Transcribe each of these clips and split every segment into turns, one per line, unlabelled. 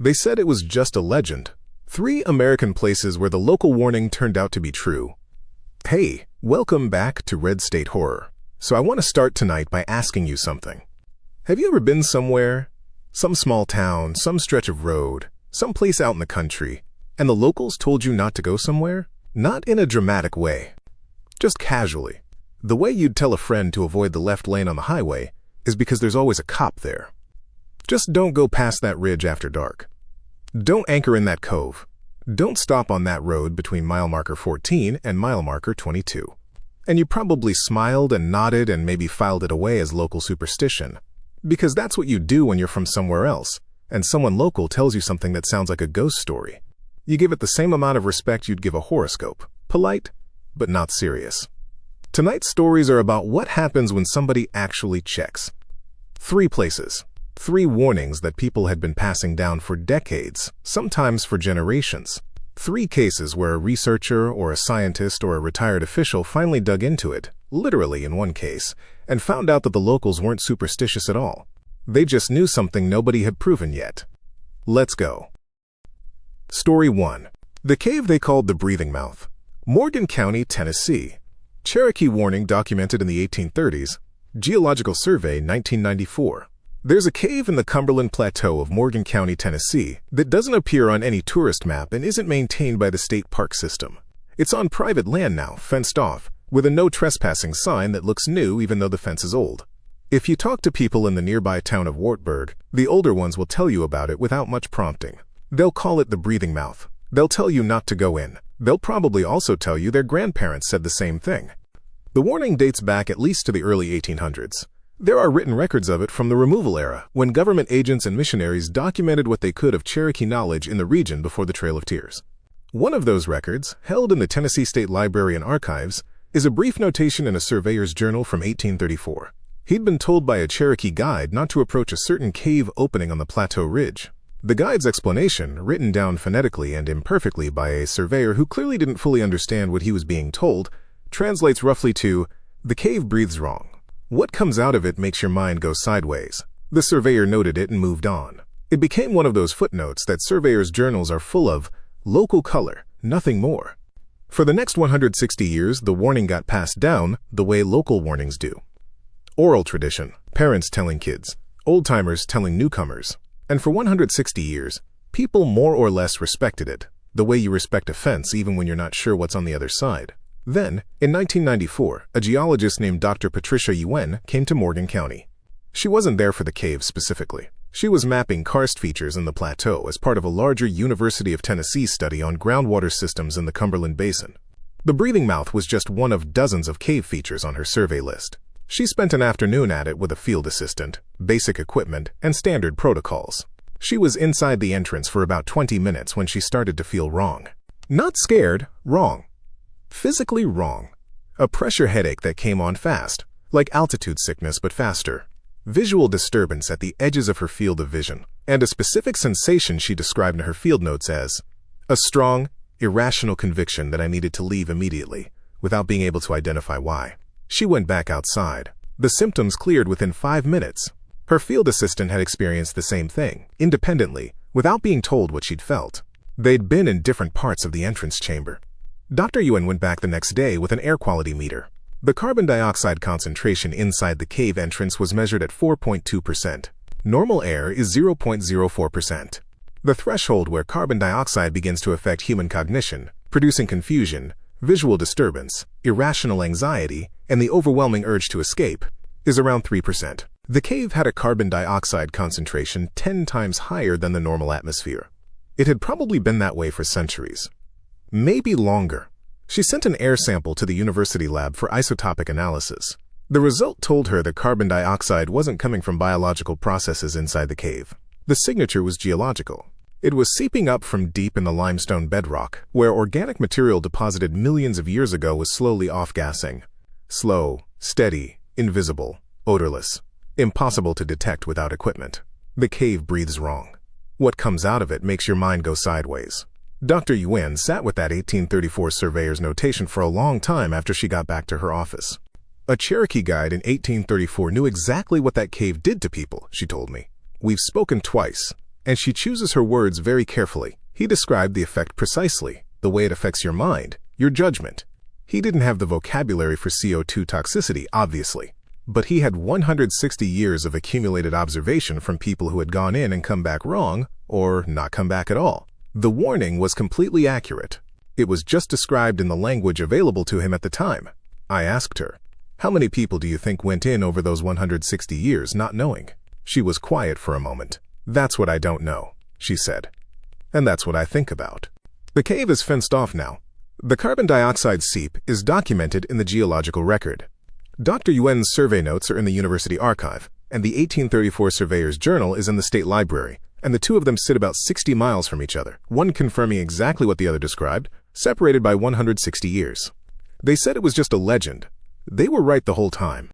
They said it was just a legend. 3 American places where the local warning turned out to be true. Hey, welcome back to Red State Horror. So I want to start tonight by asking you something. Have you ever been somewhere? Some small town, some stretch of road, some place out in the country, and the locals told you not to go somewhere? Not in a dramatic way. Just casually. The way you'd tell a friend to avoid the left lane on the highway is because there's always a cop there. Just don't go past that ridge after dark. Don't anchor in that cove. Don't stop on that road between mile marker 14 and mile marker 22. And you probably smiled and nodded and maybe filed it away as local superstition. Because that's what you do when you're from somewhere else, and someone local tells you something that sounds like a ghost story. You give it the same amount of respect you'd give a horoscope. Polite, but not serious. Tonight's stories are about what happens when somebody actually checks. 3 places. 3 warnings that people had been passing down for decades, sometimes for generations. 3 cases where a researcher or a scientist or a retired official finally dug into it, literally in one case, and found out that the locals weren't superstitious at all. They just knew something nobody had proven yet. Let's go. Story 1. The cave they called the Breathing Mouth. Morgan County, Tennessee. Cherokee warning documented in the 1830s. Geological Survey, 1994. There's a cave in the Cumberland Plateau of Morgan County, Tennessee, that doesn't appear on any tourist map and isn't maintained by the state park system. It's on private land now, fenced off, with a no trespassing sign that looks new even though the fence is old. If you talk to people in the nearby town of Wartburg, the older ones will tell you about it without much prompting. They'll call it the Breathing Mouth. They'll tell you not to go in. They'll probably also tell you their grandparents said the same thing. The warning dates back at least to the early 1800s. There are written records of it from the removal era, when government agents and missionaries documented what they could of Cherokee knowledge in the region before the Trail of Tears. One of those records, held in the Tennessee State Library and Archives, is a brief notation in a surveyor's journal from 1834. He'd been told by a Cherokee guide not to approach a certain cave opening on the plateau ridge. The guide's explanation, written down phonetically and imperfectly by a surveyor who clearly didn't fully understand what he was being told, translates roughly to, "The cave breathes wrong. What comes out of it makes your mind go sideways." The surveyor noted it and moved on. It became one of those footnotes that surveyors' journals are full of, local color, nothing more. For the next 160 years, the warning got passed down the way local warnings do. Oral tradition, parents telling kids, old-timers telling newcomers. And for 160 years, people more or less respected it, the way you respect a fence even when you're not sure what's on the other side. Then, in 1994, a geologist named Dr. Patricia Yuen came to Morgan County. She wasn't there for the cave specifically. She was mapping karst features in the plateau as part of a larger University of Tennessee study on groundwater systems in the Cumberland Basin. The Breathing Mouth was just one of dozens of cave features on her survey list. She spent an afternoon at it with a field assistant, basic equipment, and standard protocols. She was inside the entrance for about 20 minutes when she started to feel wrong. Not scared, wrong. Physically wrong. A pressure headache that came on fast, like altitude sickness but faster. Visual disturbance at the edges of her field of vision, and a specific sensation she described in her field notes as a strong, irrational conviction that I needed to leave immediately, without being able to identify why. She went back outside. The symptoms cleared within 5 minutes. Her field assistant had experienced the same thing, independently, without being told what she'd felt. They'd been in different parts of the entrance chamber. Dr. Yuen went back the next day with an air quality meter. The carbon dioxide concentration inside the cave entrance was measured at 4.2%. Normal air is 0.04%. The threshold where carbon dioxide begins to affect human cognition, producing confusion, visual disturbance, irrational anxiety, and the overwhelming urge to escape, is around 3%. The cave had a carbon dioxide concentration 10 times higher than the normal atmosphere. It had probably been that way for centuries. Maybe longer. She sent an air sample to the university lab for isotopic analysis. The result told her that carbon dioxide wasn't coming from biological processes inside the cave. The signature was geological. It was seeping up from deep in the limestone bedrock, where organic material deposited millions of years ago was slowly off-gassing. Slow, steady, invisible, odorless. Impossible to detect without equipment. The cave breathes wrong. What comes out of it makes your mind go sideways. Dr. Yuen sat with that 1834 surveyor's notation for a long time after she got back to her office. A Cherokee guide in 1834 knew exactly what that cave did to people, she told me. We've spoken twice, and she chooses her words very carefully. He described the effect precisely, the way it affects your mind, your judgment. He didn't have the vocabulary for CO2 toxicity, obviously, but he had 160 years of accumulated observation from people who had gone in and come back wrong, or not come back at all. The warning was completely accurate. It was just described in the language available to him at the time. I asked her, "How many people do you think went in over those 160 years not knowing?" She was quiet for a moment. "That's what I don't know," she said. "And that's what I think about." The cave is fenced off now. The carbon dioxide seep is documented in the geological record. Dr. Yuen's survey notes are in the university archive, and the 1834 Surveyor's Journal is in the state library, and the two of them sit about 60 miles from each other, one confirming exactly what the other described, separated by 160 years. They said it was just a legend. They were right the whole time.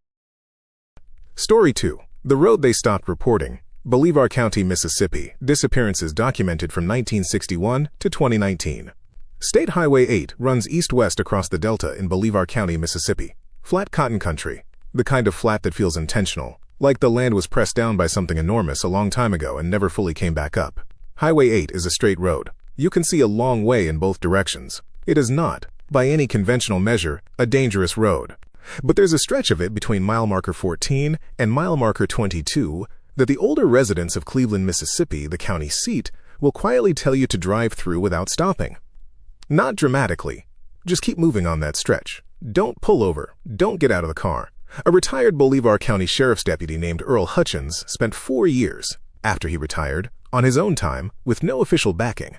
Story 2. The road they stopped reporting. Bolivar County, Mississippi. Disappearances documented from 1961 to 2019. State Highway 8 runs east-west across the Delta in Bolivar County, Mississippi. Flat cotton country. The kind of flat that feels intentional, like the land was pressed down by something enormous a long time ago and never fully came back up. Highway 8 is a straight road. You can see a long way in both directions. It is not, by any conventional measure, a dangerous road. But there's a stretch of it between mile marker 14 and mile marker 22 that the older residents of Cleveland, Mississippi, the county seat, will quietly tell you to drive through without stopping. Not dramatically. Just keep moving on that stretch. Don't pull over. Don't get out of the car. A retired Bolivar County Sheriff's deputy named Earl Hutchins spent 4 years, after he retired, on his own time, with no official backing,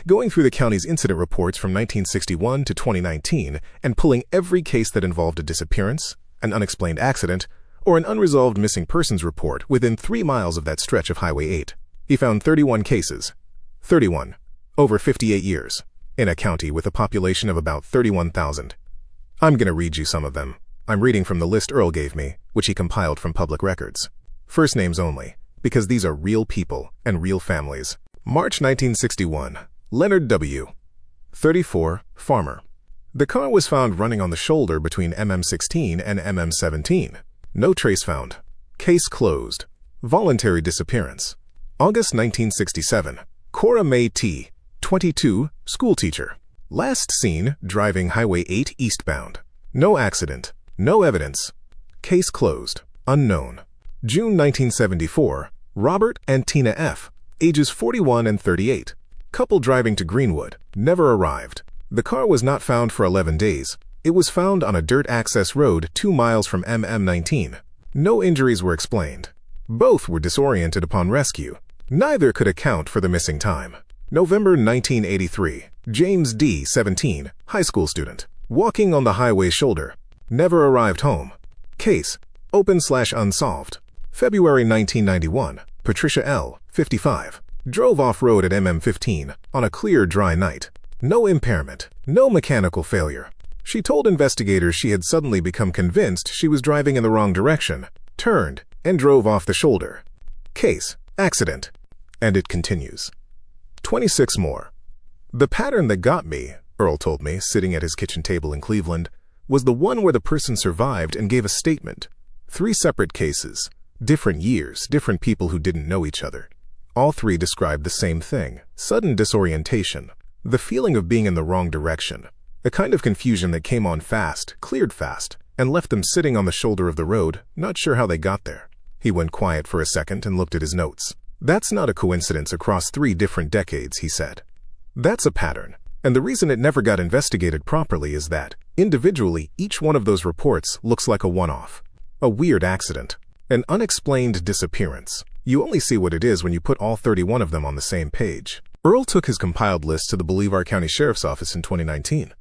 going through the county's incident reports from 1961 to 2019 and pulling every case that involved a disappearance, an unexplained accident, or an unresolved missing persons report within 3 miles of that stretch of Highway 8. He found 31 cases. 31. Over 58 years. In a county with a population of about 31,000. I'm going to read you some of them. I'm reading from the list Earl gave me, which he compiled from public records. First names only, because these are real people and real families. March 1961. Leonard W. 34, farmer. The car was found running on the shoulder between MM16 and MM17. No trace found. Case closed. Voluntary disappearance. August 1967. Cora Mae T. 22, schoolteacher. Last seen driving Highway 8 eastbound. No accident. No evidence. Case closed. Unknown. June 1974. Robert and Tina F., ages 41 and 38. Couple driving to Greenwood. Never arrived. The car was not found for 11 days. It was found on a dirt access road 2 miles from MM19. No injuries were explained. Both were disoriented upon rescue. Neither could account for the missing time. November 1983. James D., 17, high school student. Walking on the highway shoulder. Never arrived home. Case, open/unsolved. February 1991. Patricia L., 55. Drove off-road at MM15 on a clear, dry night. No impairment. No mechanical failure. She told investigators she had suddenly become convinced she was driving in the wrong direction, turned, and drove off the shoulder. Case, accident. And it continues. 26 more. The pattern that got me, Earl told me, sitting at his kitchen table in Cleveland, was the one where the person survived and gave a statement. 3 separate cases, different years, different people who didn't know each other. All 3 described the same thing, sudden disorientation, the feeling of being in the wrong direction, a kind of confusion that came on fast, cleared fast, and left them sitting on the shoulder of the road, not sure how they got there. He went quiet for a second and looked at his notes. That's not a coincidence across 3 different decades, he said. That's a pattern, and the reason it never got investigated properly is that, individually, each one of those reports looks like a one-off. A weird accident. An unexplained disappearance. You only see what it is when you put all 31 of them on the same page. Earl took his compiled list to the Bolivar County Sheriff's Office in 2019.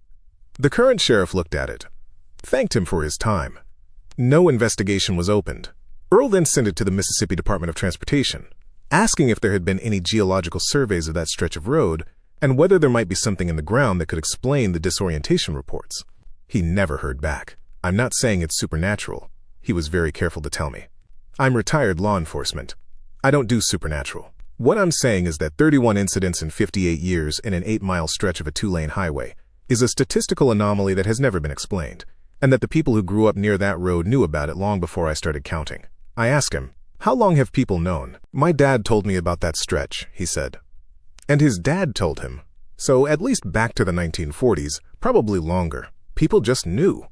The current sheriff looked at it, thanked him for his time. No investigation was opened. Earl then sent it to the Mississippi Department of Transportation, asking if there had been any geological surveys of that stretch of road and whether there might be something in the ground that could explain the disorientation reports. He never heard back. I'm not saying it's supernatural. He was very careful to tell me. I'm retired law enforcement. I don't do supernatural. What I'm saying is that 31 incidents in 58 years in an 8-mile stretch of a 2-lane highway is a statistical anomaly that has never been explained, and that the people who grew up near that road knew about it long before I started counting. I asked him, How long have people known? My dad told me about that stretch, he said. And his dad told him. So at least back to the 1940s, probably longer. People just knew.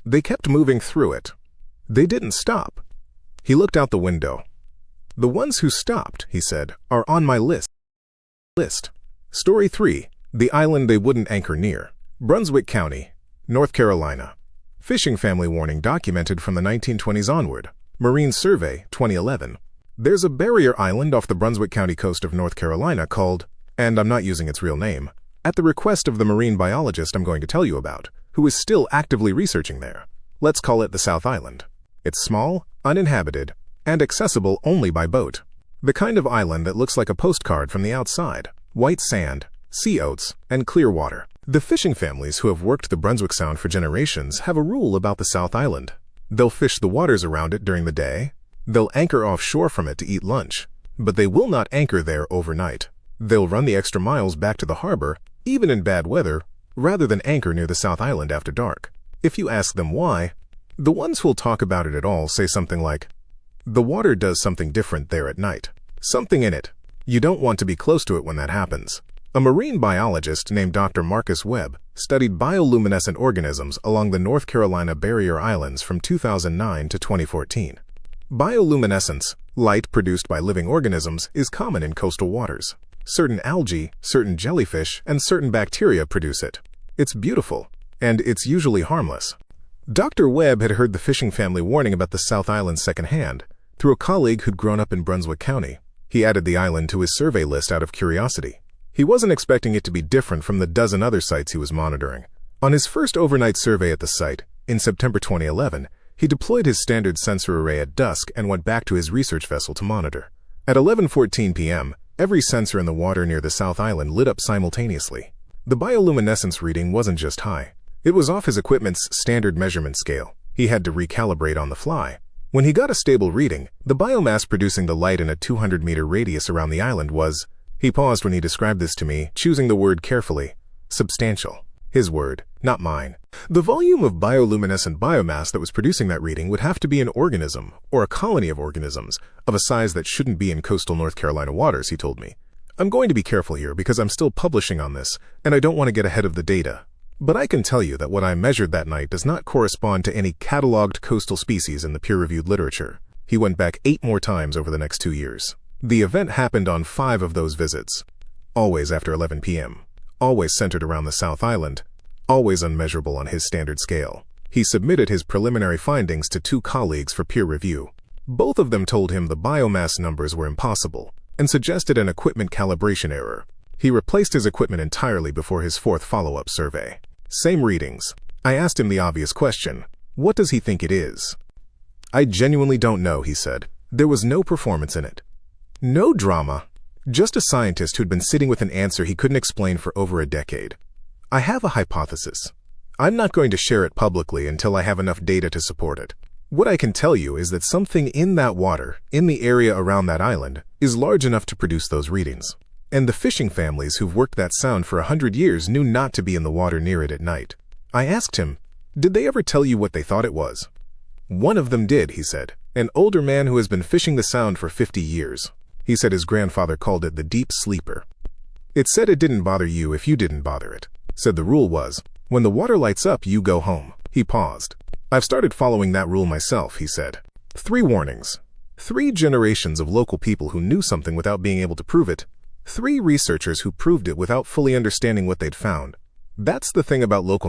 They kept moving through it. They didn't stop. He looked out the window. The ones who stopped, he said, are on my list. Story 3. The island they wouldn't anchor near. Brunswick County, North Carolina. Fishing family warning documented from the 1920s onward. Marine Survey, 2011. There's a barrier island off the Brunswick County coast of North Carolina called, and I'm not using its real name, at the request of the marine biologist I'm going to tell you about, who is still actively researching there. Let's call it the South Island. It's small, uninhabited, and accessible only by boat. The kind of island that looks like a postcard from the outside. White sand, sea oats, and clear water. The fishing families who have worked the Brunswick Sound for generations have a rule about the South Island. They'll fish the waters around it during the day. They'll anchor offshore from it to eat lunch. But they will not anchor there overnight. They'll run the extra miles back to the harbor, even in bad weather, rather than anchor near the South Island after dark. If you ask them why, the ones who'll talk about it at all say something like, the water does something different there at night. Something in it. You don't want to be close to it when that happens. A marine biologist named Dr. Marcus Webb studied bioluminescent organisms along the North Carolina barrier islands from 2009 to 2014. Bioluminescence, light produced by living organisms, is common in coastal waters. Certain algae, certain jellyfish, and certain bacteria produce it. It's beautiful, and it's usually harmless. Dr. Webb had heard the fishing family warning about the South Island secondhand through a colleague who'd grown up in Brunswick County. He added the island to his survey list out of curiosity. He wasn't expecting it to be different from the dozen other sites he was monitoring. On his first overnight survey at the site, in September 2011, he deployed his standard sensor array at dusk and went back to his research vessel to monitor. At 11:14 p.m., every sensor in the water near the South Island lit up simultaneously. The bioluminescence reading wasn't just high. It was off his equipment's standard measurement scale. He had to recalibrate on the fly. When he got a stable reading, the biomass producing the light in a 200-meter radius around the island was, he paused when he described this to me, choosing the word carefully, substantial. His word, not mine. The volume of bioluminescent biomass that was producing that reading would have to be an organism, or a colony of organisms, of a size that shouldn't be in coastal North Carolina waters, he told me. I'm going to be careful here because I'm still publishing on this, and I don't want to get ahead of the data. But I can tell you that what I measured that night does not correspond to any cataloged coastal species in the peer-reviewed literature. He went back 8 more times over the next 2 years. The event happened on 5 of those visits. Always after 11 p.m. Always centered around the South Island. Always unmeasurable on his standard scale. He submitted his preliminary findings to 2 colleagues for peer review. Both of them told him the biomass numbers were impossible and suggested an equipment calibration error. He replaced his equipment entirely before his 4th follow-up survey. Same readings. I asked him the obvious question. What does he think it is? I genuinely don't know, he said. There was no performance in it. No drama. Just a scientist who'd been sitting with an answer he couldn't explain for over a decade. I have a hypothesis. I'm not going to share it publicly until I have enough data to support it. What I can tell you is that something in that water, in the area around that island, is large enough to produce those readings. And the fishing families who've worked that sound for 100 years knew not to be in the water near it at night. I asked him, did they ever tell you what they thought it was? One of them did, he said, an older man who has been fishing the sound for 50 years. He said his grandfather called it the deep sleeper. It said it didn't bother you if you didn't bother it. Said the rule was, when the water lights up, you go home. He paused. I've started following that rule myself, he said. 3 warnings. 3 generations of local people who knew something without being able to prove it. 3 researchers who proved it without fully understanding what they'd found. That's the thing about local